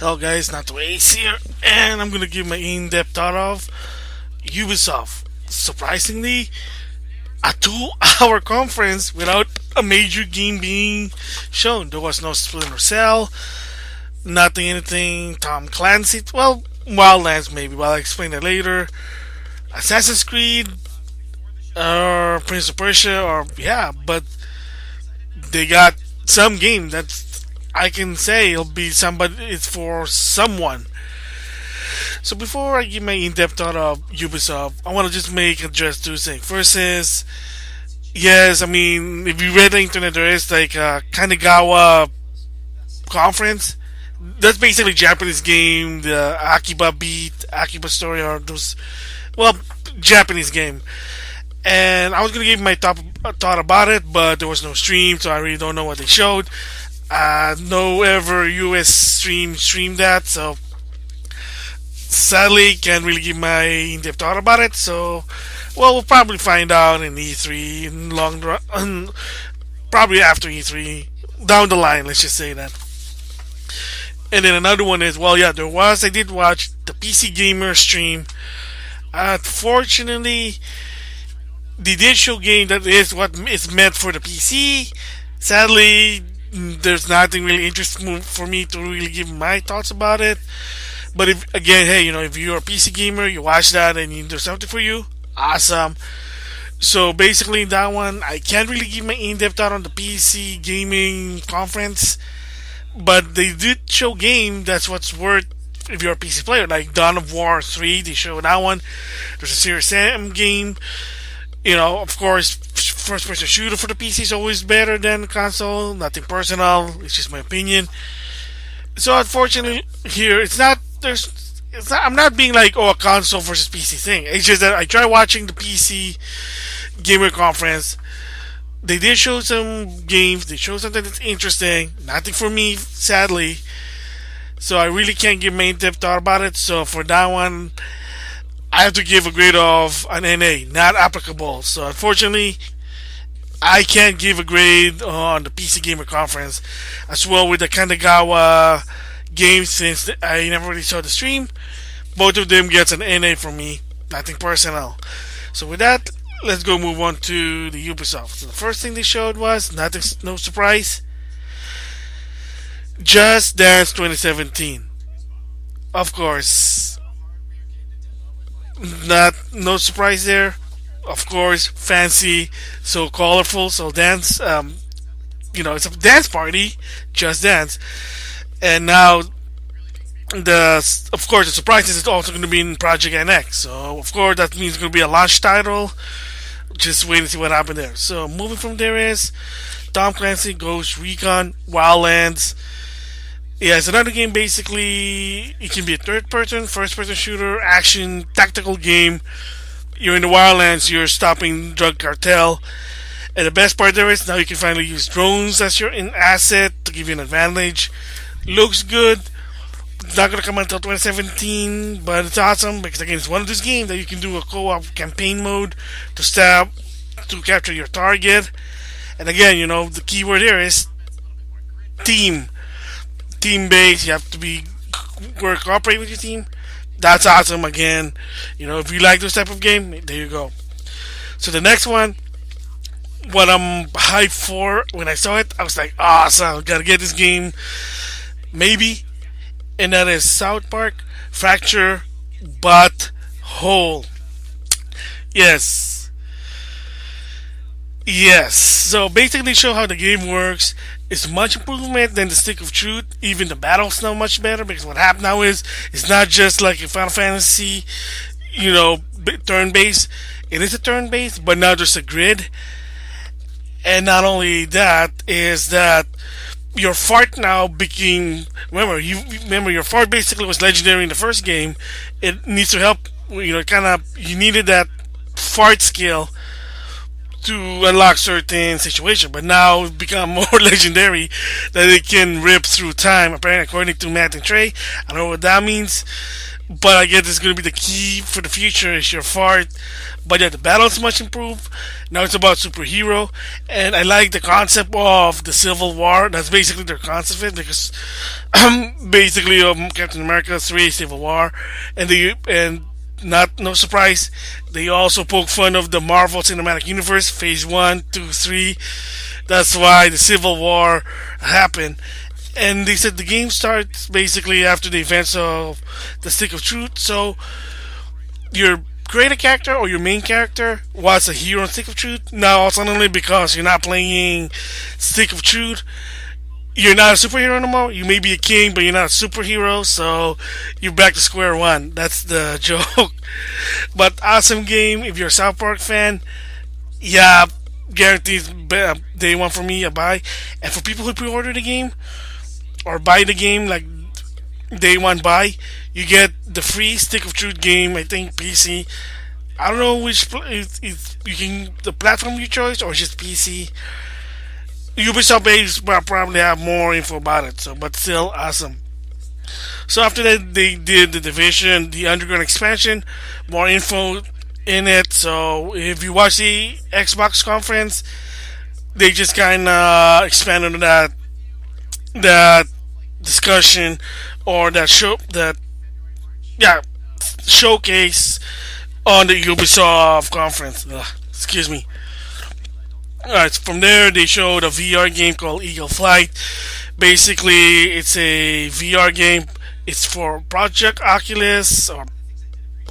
Hello guys, NautoAce here, and I'm gonna give my in-depth thought of Ubisoft. Surprisingly, a 2 hour conference without a major game being shown. There was no Splinter Cell, nothing, anything Tom Clancy. Well, Wildlands maybe, but I'll explain that later. Assassin's Creed, or Prince of Persia, or yeah, but they got some game that I can say it'll be somebody. It's for someone. So before I give my in-depth thought of Ubisoft, I want to just make address two things. First is, yes, I mean, if you read the internet, there is like a Kanagawa conference. That's basically Japanese game, the Akiba beat, Akiba story, or those, well, Japanese game. And I was gonna give my thought about it, but there was no stream, so I really don't know what they showed. No ever US streamed that, so sadly can't really give my in-depth thought about it. So, well, we'll probably find out in E3 in long run, probably after E3 down the line. Let's just say that. And then another one is, well, yeah, I did watch the PC Gamer stream. Unfortunately, they did show game that is what is meant for the PC. Sadly, there's nothing really interesting for me to really give my thoughts about it. But if again, hey, if you're a PC gamer, you watch that and there's something for you, awesome. So basically, that one I can't really give my in-depth thought on the PC gaming conference, but they did show game that's what's worth if you're a PC player, like Dawn of War 3. They showed that one. There's a Series M game. Of course, first-person shooter for the PC is always better than console. Nothing personal. It's just my opinion. So unfortunately, here it's not. I'm not being like, a console versus PC thing. It's just that I tried watching the PC gamer conference. They did show some games. They showed something that's interesting. Nothing for me, sadly. So I really can't give my in-depth thought about it. So for that one, I have to give a grade of an NA, not applicable. So unfortunately, I can't give a grade on the PC Gamer Conference. As well with the Kanagawa games, since I never really saw the stream. Both of them gets an NA from me. Nothing personal. So with that, let's go move on to the Ubisoft. So the first thing they showed was, no surprise, Just Dance 2017. Of course, no surprise there. Of course, fancy, so colorful, so dance. It's a dance party, Just Dance, and now of course the surprise is it's also going to be in Project NX. So of course that means it's going to be a launch title. Just wait and see what happens there. So moving from there is Tom Clancy Ghost Recon Wildlands. Yeah, it's another game. Basically, it can be a third-person, first-person shooter, action, tactical game. You're in the Wildlands. You're stopping drug cartel, and the best part there is now you can finally use drones as your asset to give you an advantage. Looks good. It's not gonna come out until 2017, but it's awesome because again, it's one of those games that you can do a co-op campaign mode to capture your target. And again, the keyword here is team. Team based. You have to cooperate with your team. That's awesome. Again, if you like this type of game, there you go. So the next one, what I'm hyped for when I saw it, I was like, awesome, gotta get this game, maybe. And that is South Park Fracture But Whole. Yes. So basically, show how the game works. It's much improvement than the Stick of Truth. Even the battle's now much better because what happened now is it's not just like a Final Fantasy, turn-based. It is a turn-based, but now there's a grid. And not only that, is that your fart now became. Remember your fart basically was legendary in the first game. It needs to help. You needed that fart skill to unlock certain situations, but now it's become more legendary that it can rip through time. Apparently, according to Matt and Trey, I don't know what that means, But I guess it's going to be the key for the future is your fart. But yeah, the battle's much improved. Now it's about superhero, and I like the concept of the Civil War. That's basically their concept of it because basically Captain America 3 Civil War, and not no surprise, they also poke fun of the Marvel Cinematic Universe Phase 1, 2, 3. That's why the Civil War happened. And they said the game starts basically after the events of the Stick of Truth. So your creator character or your main character was a hero in Stick of Truth. Now suddenly because you're not playing Stick of Truth, you're not a superhero anymore. You may be a king, but you're not a superhero. So you're back to square one. That's the joke. But awesome game. If you're a South Park fan, yeah, guaranteed day one for me a buy. And for people who pre-order the game or buy the game like day one buy, you get the free Stick of Truth game. I think PC. I don't know which if you can the platform you choose or just PC. Ubisoft base will probably have more info about it. So, but still awesome. So after that, they did the division, the underground expansion, more info in it. So if you watch the Xbox conference, they just kind of expanded on that discussion or that show that yeah showcase on the Ubisoft conference. Excuse me. Alright, from there they showed a VR game called Eagle Flight. Basically, it's a VR game. It's for Project Oculus or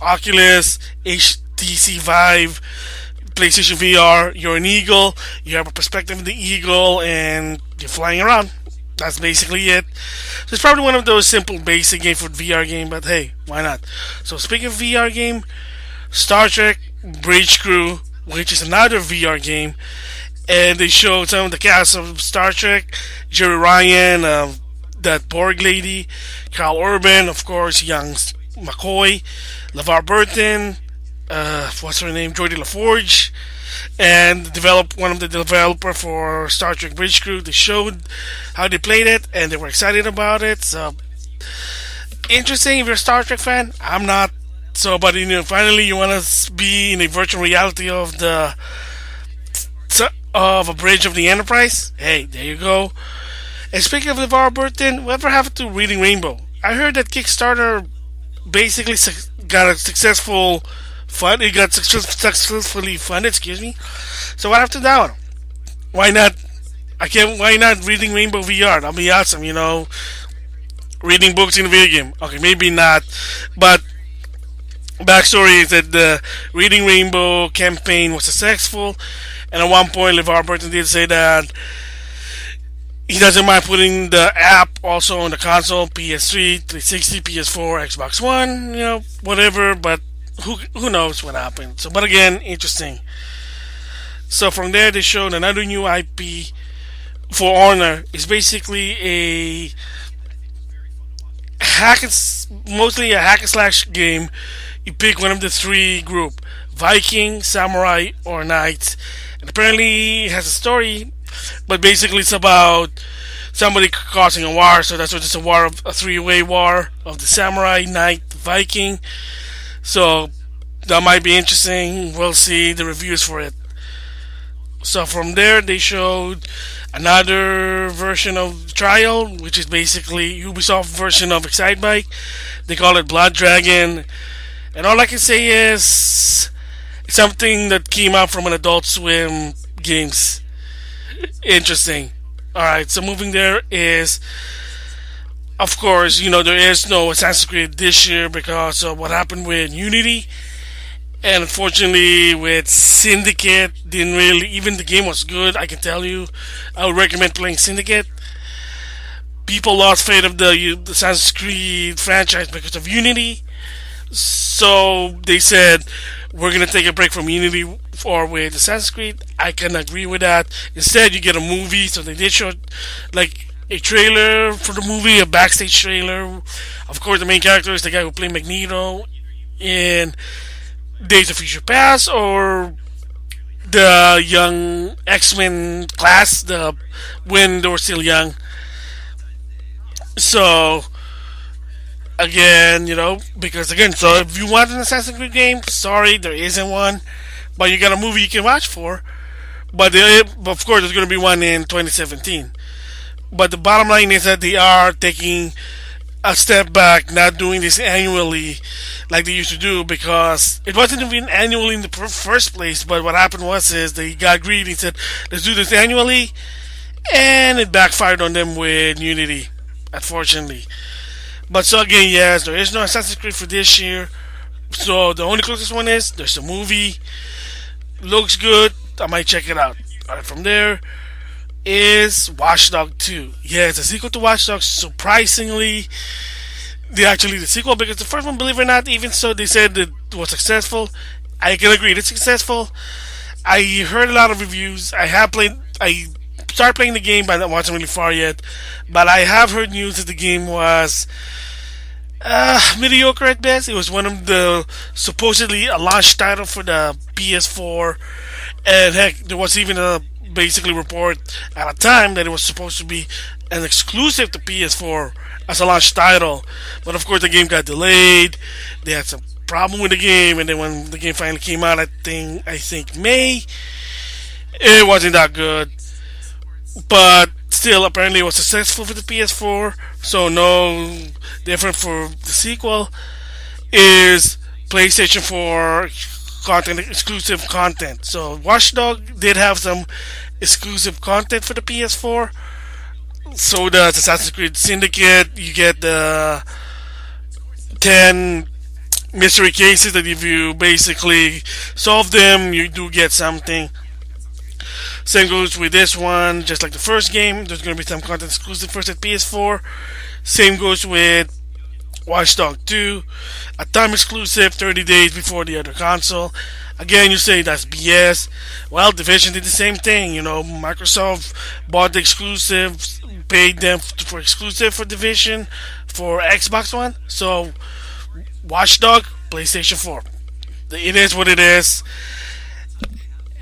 Oculus HTC Vive, PlayStation VR. You're an eagle. You have a perspective of the eagle, and you're flying around. That's basically it. So it's probably one of those simple, basic game for VR game, but hey, why not? So speaking of VR game, Star Trek Bridge Crew, which is another VR game, and they showed some of the cast of Star Trek: Jerry Ryan, that Borg lady, Carl Urban, of course, young McCoy, LeVar Burton, what's her name, Jordi LaForge, and one of the developer for Star Trek Bridge Crew. They showed how they played it, and they were excited about it. So interesting if you're a Star Trek fan. I'm not. So, but finally you want to be in a virtual reality of a bridge of the Enterprise. Hey, there you go. And speaking of LeVar Burton, whatever happened to Reading Rainbow? I heard that Kickstarter basically got a successful fund. It got successfully funded. Excuse me. So what happened to that one? Why not? I can't. Why not Reading Rainbow VR? That'll be awesome. Reading books in a video game. Okay, maybe not, but backstory is that the Reading Rainbow campaign was successful, and at one point, LeVar Burton did say that he doesn't mind putting the app also on the console, PS3, 360, PS4, Xbox One, whatever. But who knows what happened? So, but again, interesting. So from there, they showed another new IP for Honor. It's basically mostly a hack and slash game. You pick one of the three group: Viking, Samurai, or Knights. And apparently, it has a story, but basically, it's about somebody causing a war. So that's what it's a three-way war of the Samurai, Knight, Viking. So that might be interesting. We'll see the reviews for it. So from there, they showed another version of Trial, which is basically Ubisoft version of Excitebike. They call it Blood Dragon. And all I can say is it's something that came out from an Adult Swim games. Interesting. Alright, so moving there is, of course, there is no Assassin's Creed this year because of what happened with Unity. And unfortunately, with Syndicate, didn't really, even the game was good, I can tell you. I would recommend playing Syndicate. People lost faith of the Assassin's Creed franchise because of Unity. So they said, we're going to take a break from Unity or with Assassin's Creed. I can agree with that. Instead, you get a movie. So they did show like a trailer for the movie, a backstage trailer. Of course, the main character is the guy who played Magneto in Days of Future Past, or the young X-Men class, when they were still young. So again, because again, so if you want an Assassin's Creed game, sorry, there isn't one, but you got a movie you can watch for. But of course, there's going to be one in 2017. But the bottom line is that they are taking a step back, not doing this annually like they used to do, because it wasn't even annually in the first place. But what happened was is they got greedy and said, let's do this annually, and it backfired on them with Unity, unfortunately. But so again, yes, there is no Assassin's Creed for this year. So the only closest one is there's a movie, looks good. I might check it out. Alright, from there is Watch Dogs 2. Yeah, it's a sequel to Watch Dogs. Surprisingly, the sequel, because the first one, believe it or not, even so, they said that it was successful. I can agree, it's successful. I heard a lot of reviews. I started playing the game, but I wasn't really far yet. But I have heard news that the game was mediocre at best. It was one of the supposedly a launch title for the PS4, and heck, there was even a basically report at a time that it was supposed to be an exclusive to PS4 as a launch title. But of course, the game got delayed. They had some problem with the game, and then when the game finally came out, I think May, it wasn't that good. But still, apparently, it was successful for the PS4. So no different for the sequel is PlayStation 4 content, exclusive content. So Watchdog did have some exclusive content for the PS4. So does Assassin's Creed Syndicate. You get the 10 mystery cases that if you basically solve them, you do get something. Same goes with this one, just like the first game. There's going to be some content exclusive first at PS4. Same goes with Watch Dogs 2, a time exclusive 30 days before the other console. Again, you say that's BS. Well, Division did the same thing. Microsoft bought the exclusives, paid them for exclusive for Division for Xbox One. So, Watch Dogs, PlayStation 4. It is what it is.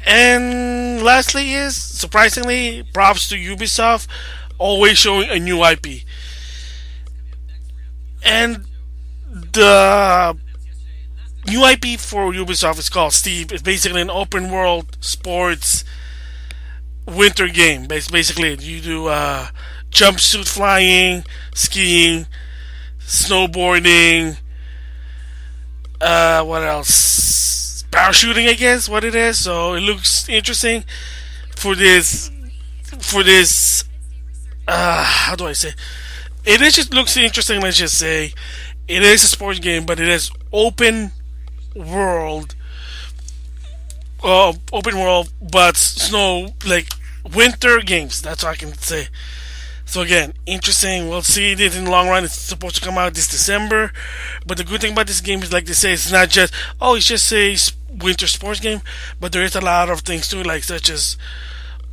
And lastly is, surprisingly, props to Ubisoft, always showing a new IP. And the new IP for Ubisoft is called Steep. It's basically an open world sports winter game. Basically, you do jumpsuit flying, skiing, snowboarding, what else? Parachuting, I guess, what it is. So it looks interesting for this. How do I say? It is just looks interesting. Let's just say it is a sports game, but it is world, open world, but snow like winter games. That's all I can say. So again, interesting. We'll see it in the long run. It's supposed to come out this December, but the good thing about this game is, like they say, it's not just it's just a winter sports game, but there is a lot of things too, like such as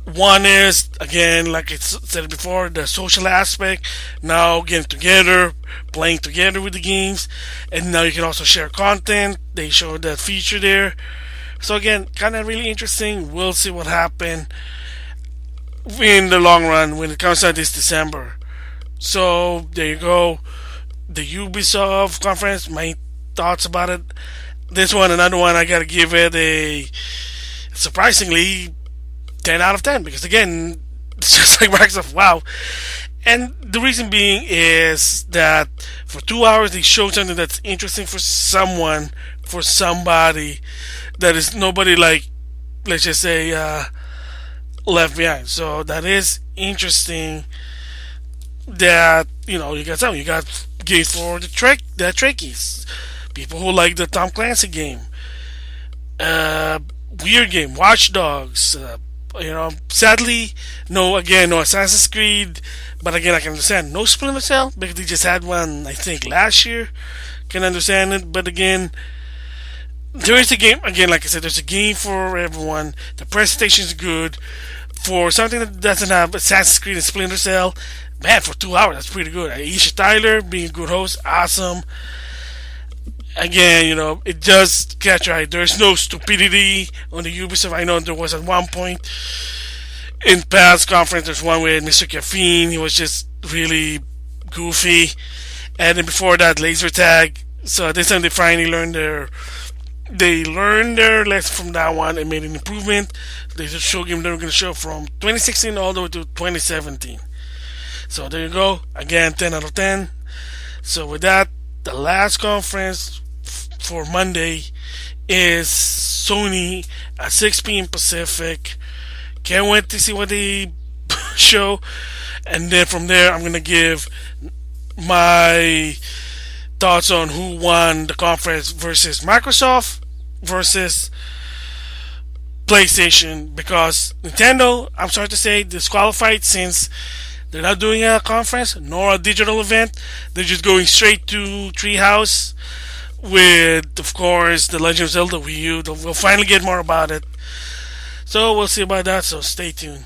one is again, like I said before, the social aspect. Now getting together, playing together with the games, and now you can also share content. They showed that feature there. So again, kind of really interesting. We'll see what happens in the long run when it comes out this December. So there you go. The Ubisoft conference, my thoughts about it. This one, another one, I gotta give it a surprisingly 10 out of 10, because again, it's just like Microsoft, wow. And the reason being is that for 2 hours they showed something that's interesting for somebody that is nobody, like, let's just say, left behind. So that is interesting. That you got games for the Trekkies, people who like the Tom Clancy game, weird game, Watch Dogs. Sadly, no Assassin's Creed, but again, I can understand no Splinter Cell because they just had one, I think, last year. Can understand it, but again, there is a game. Again, like I said, there's a game for everyone. The presentation is good for something that doesn't have Assassin's Creed and Splinter Cell. Man, for 2 hours, that's pretty good. Aisha Tyler being a good host, awesome. Again, it does catch your eye. There's no stupidity on the Ubisoft. I know there was at one point in past conference, there's one with Mr. Caffeine. He was just really goofy. and then before that, laser tag. So this time they finally learned their lesson from that one and made an improvement. They just show game they were going to show from 2016 all the way to 2017. So there you go. Again, 10 out of 10. So with that, the last conference for Monday is Sony at 6 p.m. Pacific. Can't wait to see what they show. And then from there, I'm going to give my thoughts on who won the conference versus Microsoft versus PlayStation, because Nintendo, I'm sorry to say, disqualified since they're not doing a conference nor a digital event. They're just going straight to Treehouse with, of course, The Legend of Zelda Wii U. We'll finally get more about it. So we'll see about that, so stay tuned.